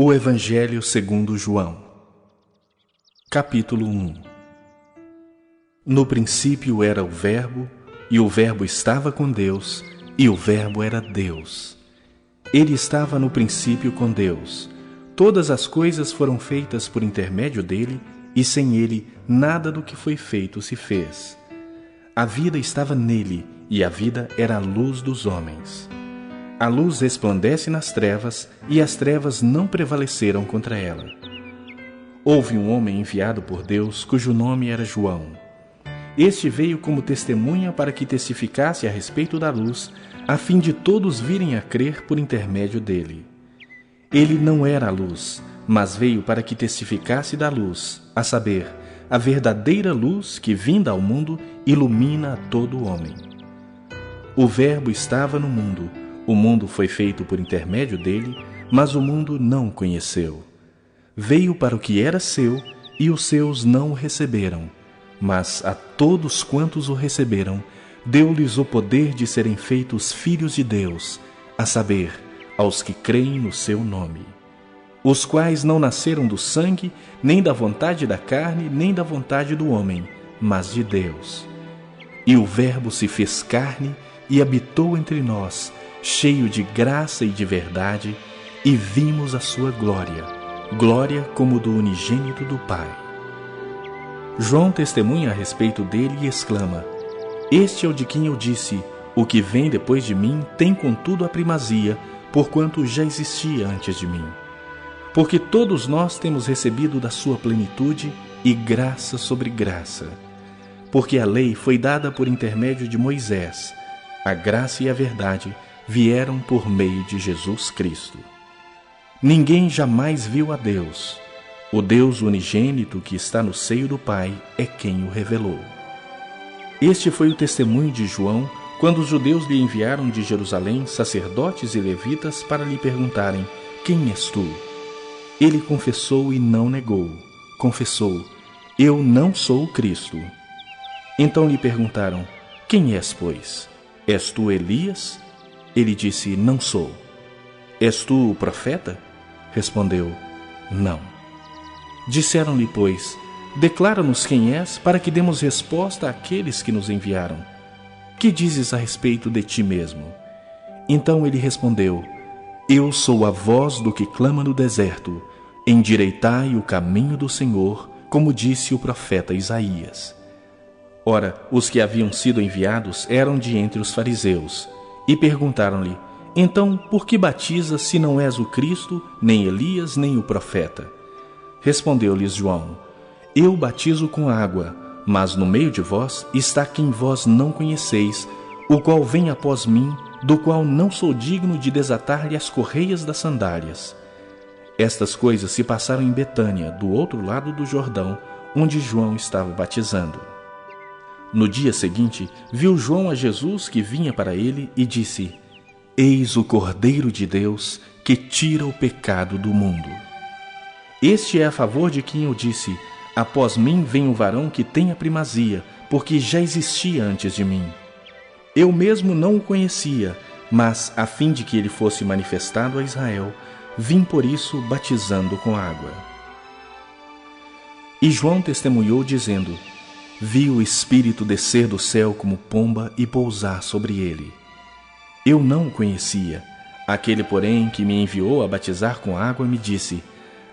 O Evangelho segundo João. Capítulo 1. No princípio era o Verbo, e o Verbo estava com Deus, e o Verbo era Deus. Ele estava no princípio com Deus. Todas as coisas foram feitas por intermédio dele, e sem ele nada do que foi feito se fez. A vida estava nele, e a vida era a luz dos homens. A luz resplandece nas trevas, e as trevas não prevaleceram contra ela. Houve um homem enviado por Deus, cujo nome era João. Este veio como testemunha para que testificasse a respeito da luz, a fim de todos virem a crer por intermédio dele. Ele não era a luz, mas veio para que testificasse da luz, a saber, a verdadeira luz que, vinda ao mundo, ilumina a todo homem. O Verbo estava no mundo. O mundo foi feito por intermédio dele, mas o mundo não o conheceu. Veio para o que era seu, e os seus não o receberam. Mas a todos quantos o receberam, deu-lhes o poder de serem feitos filhos de Deus, a saber, aos que creem no seu nome. Os quais não nasceram do sangue, nem da vontade da carne, nem da vontade do homem, mas de Deus. E o Verbo se fez carne e habitou entre nós, cheio de graça e de verdade, e vimos a sua glória, glória como do unigênito do Pai. João testemunha a respeito dele e exclama: Este é o de quem eu disse, o que vem depois de mim tem contudo a primazia, porquanto já existia antes de mim. Porque todos nós temos recebido da sua plenitude e graça sobre graça. Porque a lei foi dada por intermédio de Moisés, a graça e a verdade vieram por meio de Jesus Cristo. Ninguém jamais viu a Deus. O Deus unigênito que está no seio do Pai é quem o revelou. Este foi o testemunho de João quando os judeus lhe enviaram de Jerusalém sacerdotes e levitas para lhe perguntarem: Quem és tu? Ele confessou e não negou. Confessou: Eu não sou o Cristo. Então lhe perguntaram: Quem és, pois? És tu Elias? Ele disse: Não sou. És tu o profeta? Respondeu: Não. Disseram-lhe, pois: Declara-nos quem és, para que demos resposta àqueles que nos enviaram. Que dizes a respeito de ti mesmo? Então ele respondeu: Eu sou a voz do que clama no deserto, endireitai o caminho do Senhor, como disse o profeta Isaías. Ora, os que haviam sido enviados eram de entre os fariseus, e perguntaram-lhe: Então, por que batizas se não és o Cristo, nem Elias, nem o profeta? Respondeu-lhes João: Eu batizo com água, mas no meio de vós está quem vós não conheceis, o qual vem após mim, do qual não sou digno de desatar-lhe as correias das sandálias. Estas coisas se passaram em Betânia, do outro lado do Jordão, onde João estava batizando. No dia seguinte, viu João a Jesus que vinha para ele e disse: Eis o Cordeiro de Deus que tira o pecado do mundo. Este é a favor de quem eu disse: Após mim vem o varão que tem a primazia, porque já existia antes de mim. Eu mesmo não o conhecia, mas, a fim de que ele fosse manifestado a Israel, vim por isso batizando com água. E João testemunhou, dizendo: Vi o Espírito descer do céu como pomba e pousar sobre ele. Eu não o conhecia. Aquele, porém, que me enviou a batizar com água, me disse: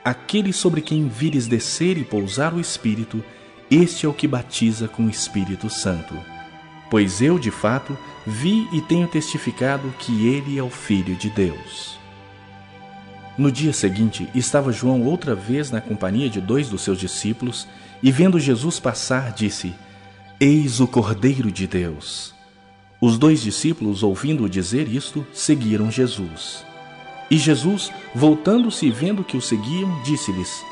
Aquele sobre quem vires descer e pousar o Espírito, este é o que batiza com o Espírito Santo. Pois eu, de fato, vi e tenho testificado que ele é o Filho de Deus. No dia seguinte, estava João outra vez na companhia de 2 dos seus discípulos, e vendo Jesus passar, disse: Eis o Cordeiro de Deus. Os 2 discípulos, ouvindo-o dizer isto, seguiram Jesus. E Jesus, voltando-se e vendo que o seguiam, disse-lhes: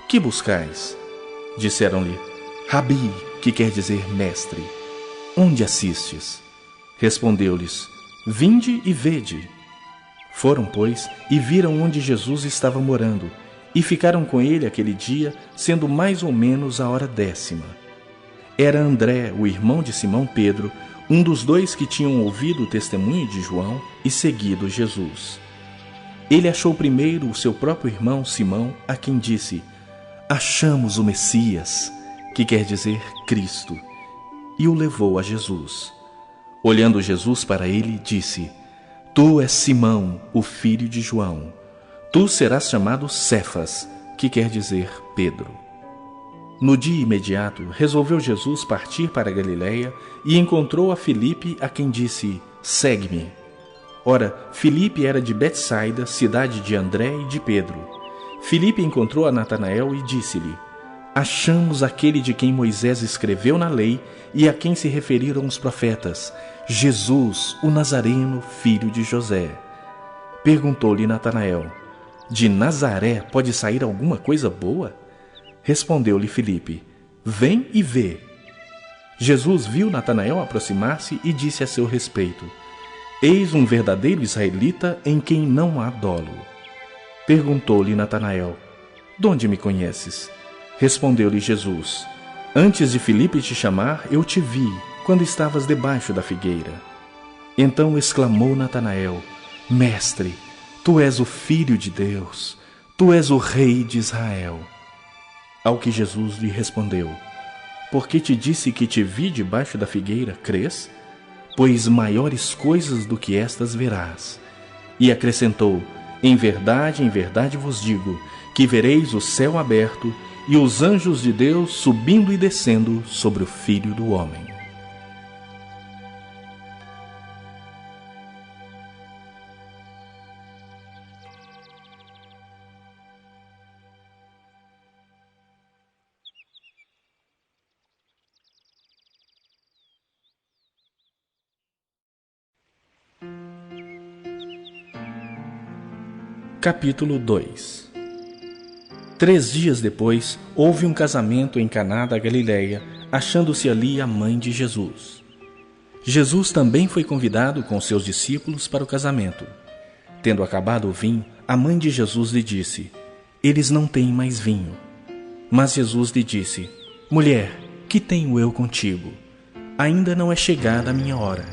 Que buscais? Disseram-lhe: Rabi, que quer dizer mestre. Onde assistes? Respondeu-lhes: Vinde e vede. Foram, pois, e viram onde Jesus estava morando, e ficaram com ele aquele dia, sendo mais ou menos a hora 10ª. Era André, o irmão de Simão Pedro, um dos 2 que tinham ouvido o testemunho de João e seguido Jesus. ele achou primeiro o seu próprio irmão Simão, a quem disse: achamos o Messias, que quer dizer Cristo, e o levou a Jesus. Olhando Jesus para ele, disse: tu és Simão, o filho de João. Tu serás chamado Cefas, que quer dizer Pedro. No dia imediato, resolveu Jesus partir para a Galiléia e encontrou a Filipe, a quem disse: segue-me. Ora, Filipe era de Betsaida, cidade de André e de Pedro. Filipe encontrou a Natanael e disse-lhe: achamos aquele de quem Moisés escreveu na lei e a quem se referiram os profetas, Jesus, o Nazareno, filho de José. Perguntou-lhe Natanael: de Nazaré pode sair alguma coisa boa? Respondeu-lhe Filipe: vem e vê. Jesus viu Natanael aproximar-se e disse a seu respeito: eis um verdadeiro israelita em quem não há dolo. Perguntou-lhe Natanael: de onde me conheces? Respondeu-lhe Jesus: antes de Filipe te chamar, eu te vi, quando estavas debaixo da figueira. Então exclamou Natanael: mestre, tu és o Filho de Deus, tu és o Rei de Israel. Ao que Jesus lhe respondeu: porque te disse que te vi debaixo da figueira, crês? Pois maiores coisas do que estas verás. E acrescentou: em verdade vos digo, que vereis o céu aberto e os anjos de Deus subindo e descendo sobre o Filho do Homem. Capítulo 2. 3 dias depois, houve um casamento em Caná da Galiléia, achando-se ali a mãe de Jesus. Jesus também foi convidado com seus discípulos para o casamento. Tendo acabado o vinho, a mãe de Jesus lhe disse: eles não têm mais vinho. Mas Jesus lhe disse: mulher, que tenho eu contigo? Ainda não é chegada a minha hora.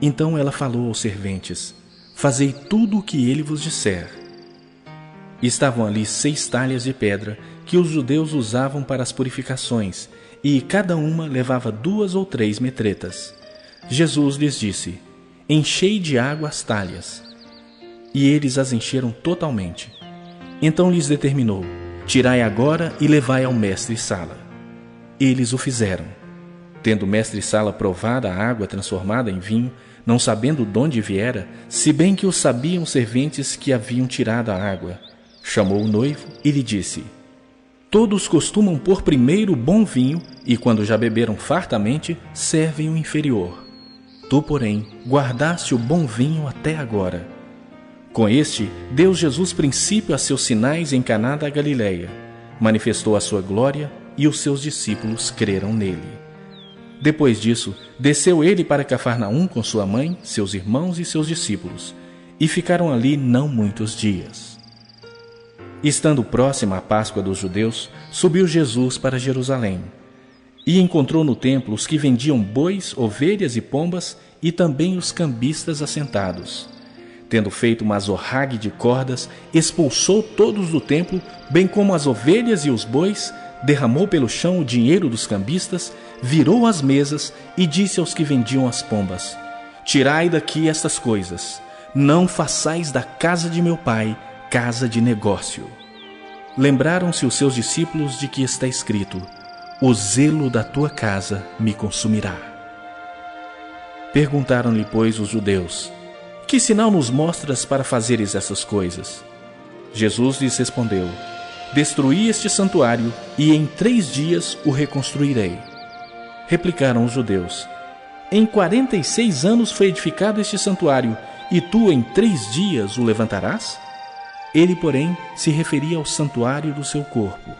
Então ela falou aos serventes: fazei tudo o que ele vos disser. Estavam ali 6 talhas de pedra que os judeus usavam para as purificações, e cada uma levava 2 ou 3 metretas. Jesus lhes disse: enchei de água as talhas. E eles as encheram totalmente. Então lhes determinou: tirai agora e levai ao mestre-sala. Eles o fizeram. Tendo o mestre-sala provado a água transformada em vinho, não sabendo de onde viera, se bem que o sabiam os serventes que haviam tirado a água, chamou o noivo e lhe disse: todos costumam pôr primeiro o bom vinho, e quando já beberam fartamente, servem o inferior. Tu, porém, guardaste o bom vinho até agora. Com este, deu Jesus princípio a seus sinais em Caná da Galiléia, manifestou a sua glória, e os seus discípulos creram nele. Depois disso, desceu ele para Cafarnaum com sua mãe, seus irmãos e seus discípulos, e ficaram ali não muitos dias. Estando próxima a Páscoa dos judeus, subiu Jesus para Jerusalém, e encontrou no templo os que vendiam bois, ovelhas e pombas, e também os cambistas assentados. Tendo feito uma azorrague de cordas, expulsou todos do templo, bem como as ovelhas e os bois, derramou pelo chão o dinheiro dos cambistas, virou as mesas e disse aos que vendiam as pombas: tirai daqui estas coisas, não façais da casa de meu pai casa de negócio. Lembraram-se os seus discípulos de que está escrito: o zelo da tua casa me consumirá. Perguntaram-lhe, pois, os judeus: que sinal nos mostras para fazeres essas coisas? Jesus lhes respondeu: destruí este santuário, e em 3 dias o reconstruirei. Replicaram os judeus: em 46 anos foi edificado este santuário, e tu em 3 dias o levantarás? Ele, porém, se referia ao santuário do seu corpo.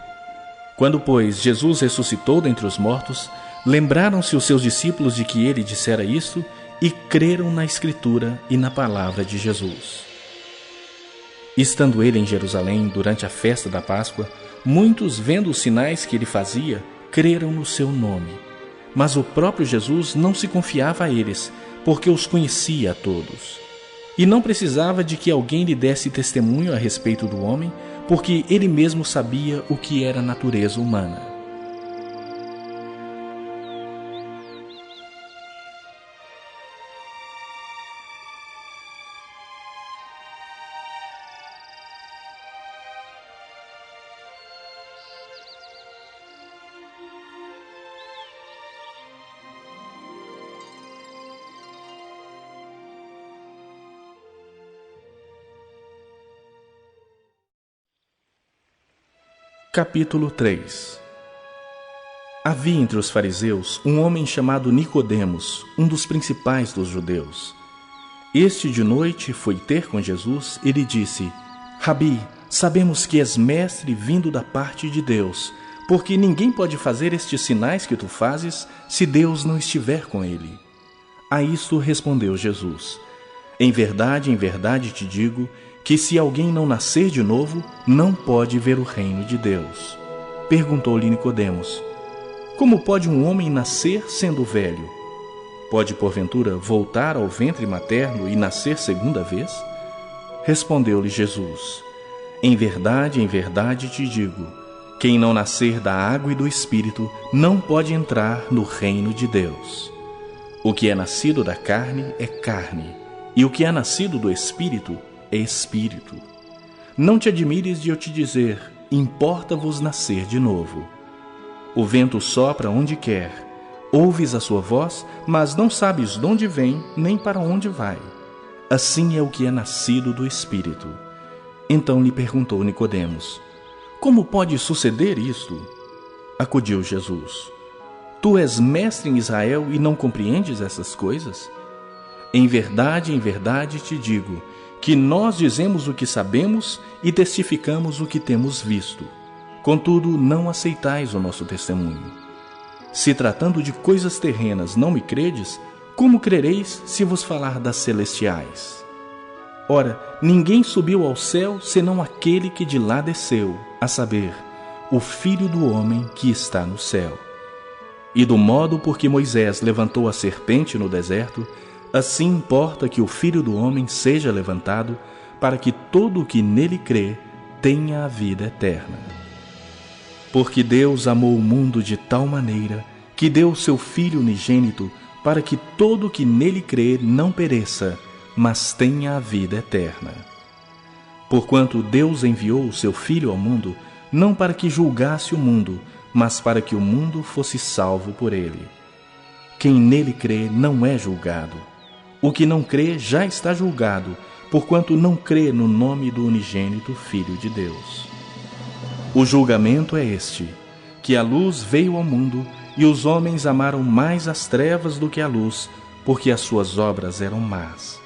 Quando, pois, Jesus ressuscitou dentre os mortos, lembraram-se os seus discípulos de que ele dissera isto, e creram na Escritura e na palavra de Jesus. Estando ele em Jerusalém durante a festa da Páscoa, muitos, vendo os sinais que ele fazia, creram no seu nome. Mas o próprio Jesus não se confiava a eles, porque os conhecia a todos. e não precisava de que alguém lhe desse testemunho a respeito do homem, porque ele mesmo sabia o que era a natureza humana. Capítulo 3. Havia entre os fariseus um homem chamado Nicodemos, um dos principais dos judeus. Este de noite foi ter com Jesus e lhe disse: Rabi, sabemos que és mestre vindo da parte de Deus, porque ninguém pode fazer estes sinais que tu fazes se Deus não estiver com ele. A isto respondeu Jesus: em verdade te digo que se alguém não nascer de novo, não pode ver o reino de Deus. Perguntou-lhe Nicodemos: como pode um homem nascer sendo velho? Pode porventura voltar ao ventre materno e nascer segunda vez? Respondeu-lhe Jesus: em verdade te digo, quem não nascer da água e do Espírito não pode entrar no reino de Deus. O que é nascido da carne é carne, e o que é nascido do Espírito é Espírito. Não te admires de eu te dizer: importa-vos nascer de novo. O vento sopra onde quer, ouves a sua voz, mas não sabes de onde vem nem para onde vai. Assim é o que é nascido do Espírito. Então lhe perguntou Nicodemos: como pode suceder isto? Acudiu Jesus: tu és mestre em Israel e não compreendes essas coisas? Em verdade te digo que nós dizemos o que sabemos e testificamos o que temos visto. Contudo, não aceitais o nosso testemunho. Se tratando de coisas terrenas não me credes, como crereis se vos falar das celestiais? Ora, ninguém subiu ao céu senão aquele que de lá desceu, a saber, o Filho do homem que está no céu. E do modo por que Moisés levantou a serpente no deserto, assim importa que o Filho do homem seja levantado, para que todo o que nele crê tenha a vida eterna. Porque Deus amou o mundo de tal maneira que deu o seu Filho unigênito, para que todo o que nele crê não pereça, mas tenha a vida eterna. Porquanto Deus enviou o seu Filho ao mundo, não para que julgasse o mundo, mas para que o mundo fosse salvo por ele. Quem nele crê não é julgado. O que não crê já está julgado, porquanto não crê no nome do unigênito Filho de Deus. O julgamento é este, que a luz veio ao mundo, e os homens amaram mais as trevas do que a luz, porque as suas obras eram más.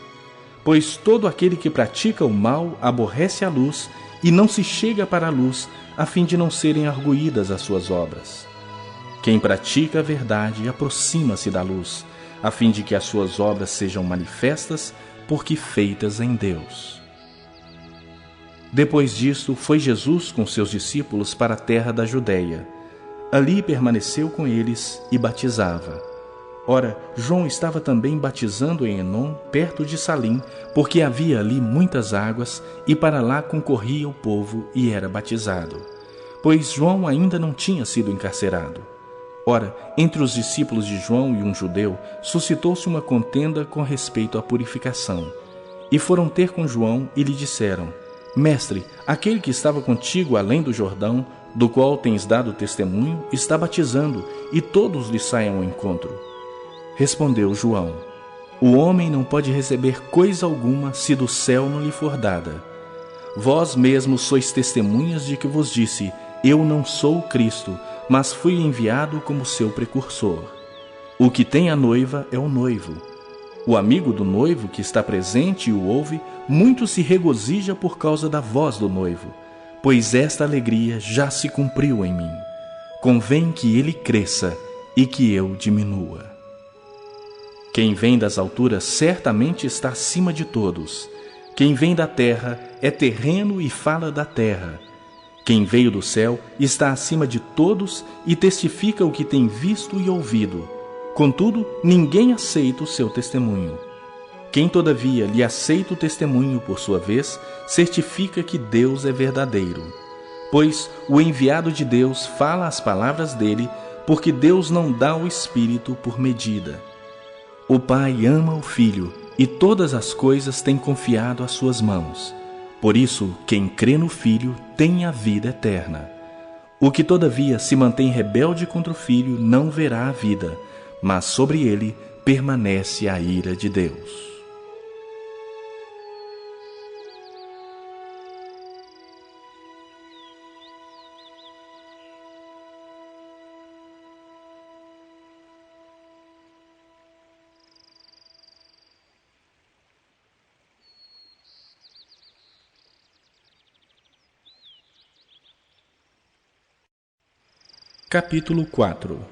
Pois todo aquele que pratica o mal aborrece a luz, e não se chega para a luz, a fim de não serem arguídas as suas obras. Quem pratica a verdade aproxima-se da luz, a fim de que as suas obras sejam manifestas, porque feitas em Deus. Depois disto, foi Jesus com seus discípulos para a terra da Judeia. Ali permaneceu com eles e batizava. Ora, João estava também batizando em Enom, perto de Salim, porque havia ali muitas águas, e para lá concorria o povo e era batizado, pois João ainda não tinha sido encarcerado. Ora, entre os discípulos de João e um judeu, suscitou-se uma contenda com respeito à purificação. E foram ter com João e lhe disseram: Mestre, aquele que estava contigo além do Jordão, do qual tens dado testemunho, está batizando, e todos lhe saem ao encontro. Respondeu João: o homem não pode receber coisa alguma se do céu não lhe for dada. Vós mesmos sois testemunhas de que vos disse: eu não sou o Cristo, mas fui enviado como seu precursor. O que tem a noiva é o noivo. O amigo do noivo que está presente e o ouve, muito se regozija por causa da voz do noivo, pois esta alegria já se cumpriu em mim. Convém que ele cresça e que eu diminua. Quem vem das alturas certamente está acima de todos. Quem vem da terra é terreno e fala da terra. Quem veio do céu está acima de todos e testifica o que tem visto e ouvido. Contudo, ninguém aceita o seu testemunho. Quem, todavia, lhe aceita o testemunho por sua vez, certifica que Deus é verdadeiro. Pois o enviado de Deus fala as palavras dele, porque Deus não dá o Espírito por medida. O Pai ama o Filho, e todas as coisas tem confiado às suas mãos. Por isso, quem crê no Filho tem a vida eterna. O que, todavia, se mantém rebelde contra o Filho não verá a vida, mas sobre ele permanece a ira de Deus. Capítulo 4.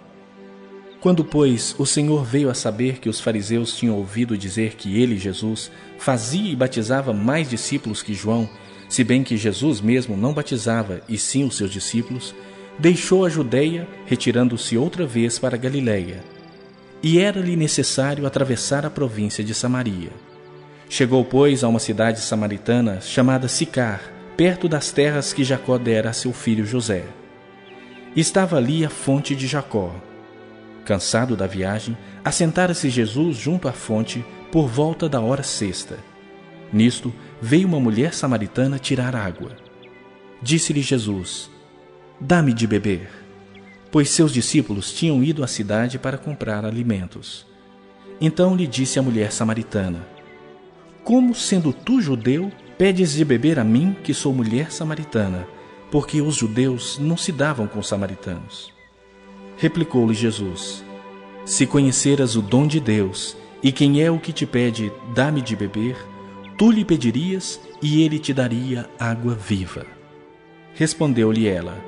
Quando, pois, o Senhor veio a saber que os fariseus tinham ouvido dizer que ele, Jesus, fazia e batizava mais discípulos que João, se bem que Jesus mesmo não batizava, e sim os seus discípulos, deixou a Judeia, retirando-se outra vez para a Galiléia. E era-lhe necessário atravessar a província de Samaria. Chegou, pois, a uma cidade samaritana chamada Sicar, perto das terras que Jacó dera a seu filho José. Estava ali a fonte de Jacó. Cansado da viagem, assentara-se Jesus junto à fonte por volta da hora sexta. Nisto, veio uma mulher samaritana tirar água. Disse-lhe Jesus: Dá-me de beber. Pois seus discípulos tinham ido à cidade para comprar alimentos. Então lhe disse a mulher samaritana: Como, sendo tu judeu, pedes de beber a mim, que sou mulher samaritana? Porque os judeus não se davam com os samaritanos. Replicou-lhe Jesus: Se conheceras o dom de Deus, e quem é o que te pede, dá-me de beber, tu lhe pedirias, e ele te daria água viva. Respondeu-lhe ela: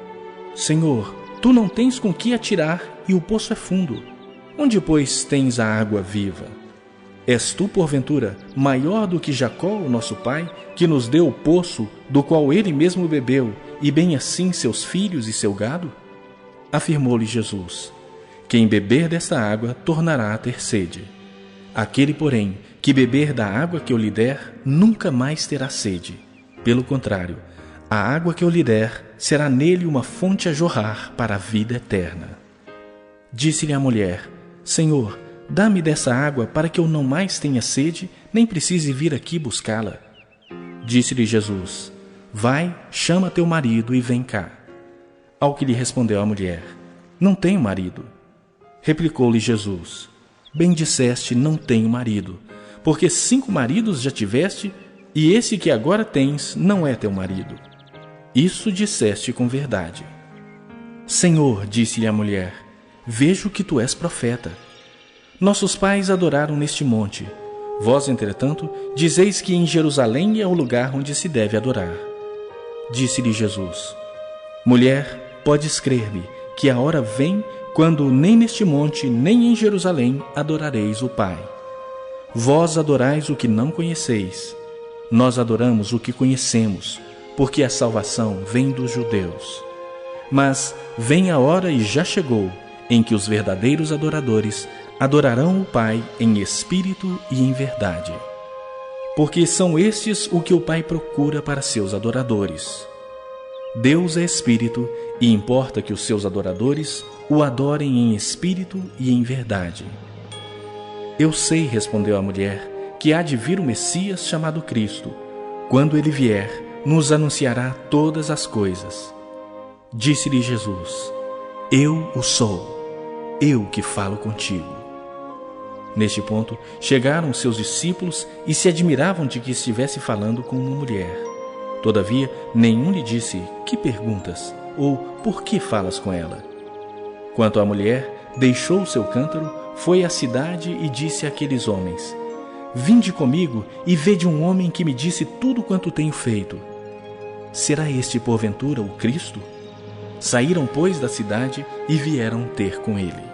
Senhor, tu não tens com que atirar, e o poço é fundo. Onde, pois, tens a água viva? És tu, porventura, maior do que Jacó, o nosso pai, que nos deu o poço, do qual ele mesmo bebeu, e bem assim seus filhos e seu gado? Afirmou-lhe Jesus: Quem beber desta água tornará a ter sede. Aquele, porém, que beber da água que eu lhe der, nunca mais terá sede. Pelo contrário, a água que eu lhe der será nele uma fonte a jorrar para a vida eterna. Disse-lhe a mulher: Senhor, dá-me dessa água para que eu não mais tenha sede, nem precise vir aqui buscá-la. Disse-lhe Jesus: Vai, chama teu marido e vem cá. Ao que lhe respondeu a mulher: Não tenho marido. Replicou-lhe Jesus: Bem disseste, não tenho marido, porque 5 maridos já tiveste, e esse que agora tens não é teu marido. Isso disseste com verdade. Senhor, disse-lhe a mulher, vejo que tu és profeta. Nossos pais adoraram neste monte. Vós, entretanto, dizeis que em Jerusalém é o lugar onde se deve adorar. Disse-lhe Jesus: Mulher, podes crer-me, que a hora vem quando nem neste monte, nem em Jerusalém adorareis o Pai. Vós adorais o que não conheceis. Nós adoramos o que conhecemos, porque a salvação vem dos judeus. Mas vem a hora, e já chegou, em que os verdadeiros adoradores adorarão o Pai em espírito e em verdade. Porque são estes o que o Pai procura para seus adoradores. Deus é espírito, e importa que os seus adoradores o adorem em espírito e em verdade. Eu sei, respondeu a mulher, que há de vir o Messias chamado Cristo. Quando ele vier, nos anunciará todas as coisas. Disse-lhe Jesus: Eu o sou, eu que falo contigo. Neste ponto, chegaram seus discípulos e se admiravam de que estivesse falando com uma mulher. Todavia, nenhum lhe disse: Que perguntas? Ou por que falas com ela? Quanto à mulher, deixou o seu cântaro, foi à cidade e disse àqueles homens: Vinde comigo e vede um homem que me disse tudo quanto tenho feito. Será este, porventura, o Cristo? Saíram, pois, da cidade e vieram ter com ele.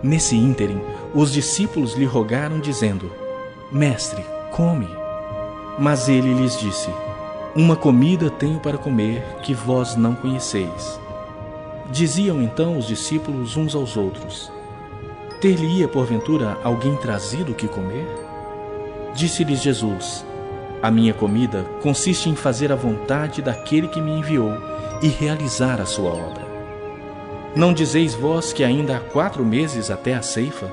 Nesse ínterim, os discípulos lhe rogaram, dizendo: Mestre, come. Mas ele lhes disse: Uma comida tenho para comer que vós não conheceis. Diziam então os discípulos uns aos outros: Ter-lhe-ia porventura alguém trazido o que comer? Disse-lhes Jesus: a minha comida consiste em fazer a vontade daquele que me enviou e realizar a sua obra. Não dizeis vós que ainda há 4 meses até a ceifa?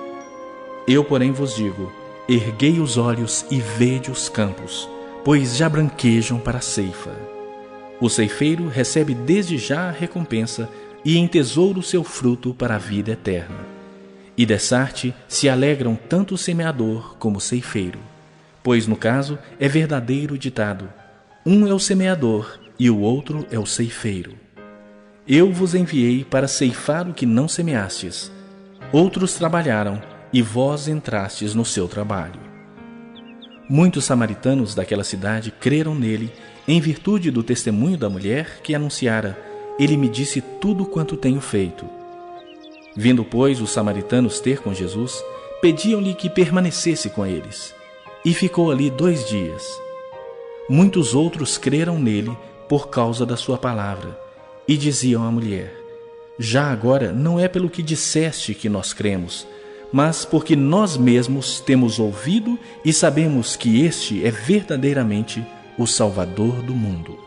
Eu, porém, vos digo: erguei os olhos e vede os campos, pois já branquejam para a ceifa. O ceifeiro recebe desde já a recompensa e entesoura o seu fruto para a vida eterna. E dessarte se alegram tanto o semeador como o ceifeiro. Pois no caso é verdadeiro o ditado: um é o semeador e o outro é o ceifeiro. Eu vos enviei para ceifar o que não semeastes. Outros trabalharam e vós entrastes no seu trabalho. Muitos samaritanos daquela cidade creram nele em virtude do testemunho da mulher que anunciara: ele me disse tudo quanto tenho feito. Vindo, pois, os samaritanos ter com Jesus, pediam-lhe que permanecesse com eles. E ficou ali 2 dias. Muitos outros creram nele por causa da sua palavra, e diziam à mulher: já agora não é pelo que disseste que nós cremos, mas porque nós mesmos temos ouvido e sabemos que este é verdadeiramente o Salvador do mundo.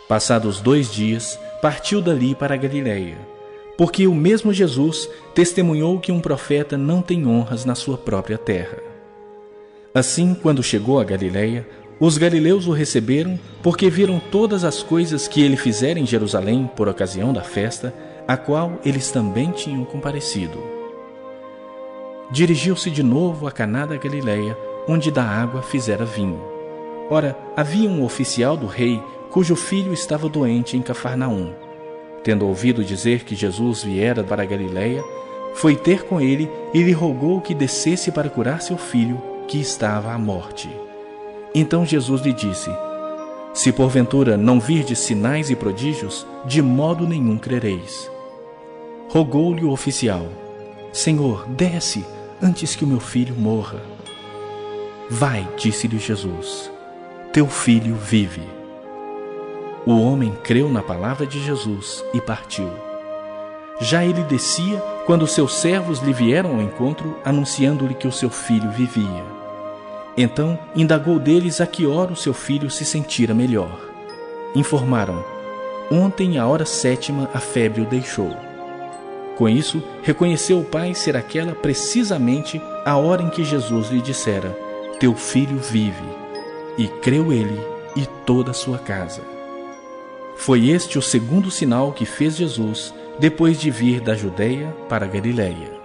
Passados 2 dias, partiu dali para a Galiléia, porque o mesmo Jesus testemunhou que um profeta não tem honras na sua própria terra. Assim, quando chegou a Galiléia, os galileus o receberam, porque viram todas as coisas que ele fizera em Jerusalém por ocasião da festa, a qual eles também tinham comparecido. Dirigiu-se de novo a Caná da Galiléia, onde da água fizera vinho. Ora, havia um oficial do rei, cujo filho estava doente em Cafarnaum. Tendo ouvido dizer que Jesus viera para a Galiléia, foi ter com ele e lhe rogou que descesse para curar seu filho, que estava à morte. Então Jesus lhe disse: se porventura não virdes sinais e prodígios, de modo nenhum crereis. Rogou-lhe o oficial: Senhor, desce, antes que o meu filho morra. Vai, disse-lhe Jesus, teu filho vive. O homem creu na palavra de Jesus e partiu. Já ele descia, quando seus servos lhe vieram ao encontro, anunciando-lhe que o seu filho vivia. Então indagou deles a que hora o seu filho se sentira melhor. Informaram: ontem, à hora 7ª, a febre o deixou. Com isso, reconheceu o pai ser aquela precisamente a hora em que Jesus lhe dissera: teu filho vive. E creu ele e toda a sua casa. Foi este o segundo sinal que fez Jesus depois de vir da Judeia para a Galiléia.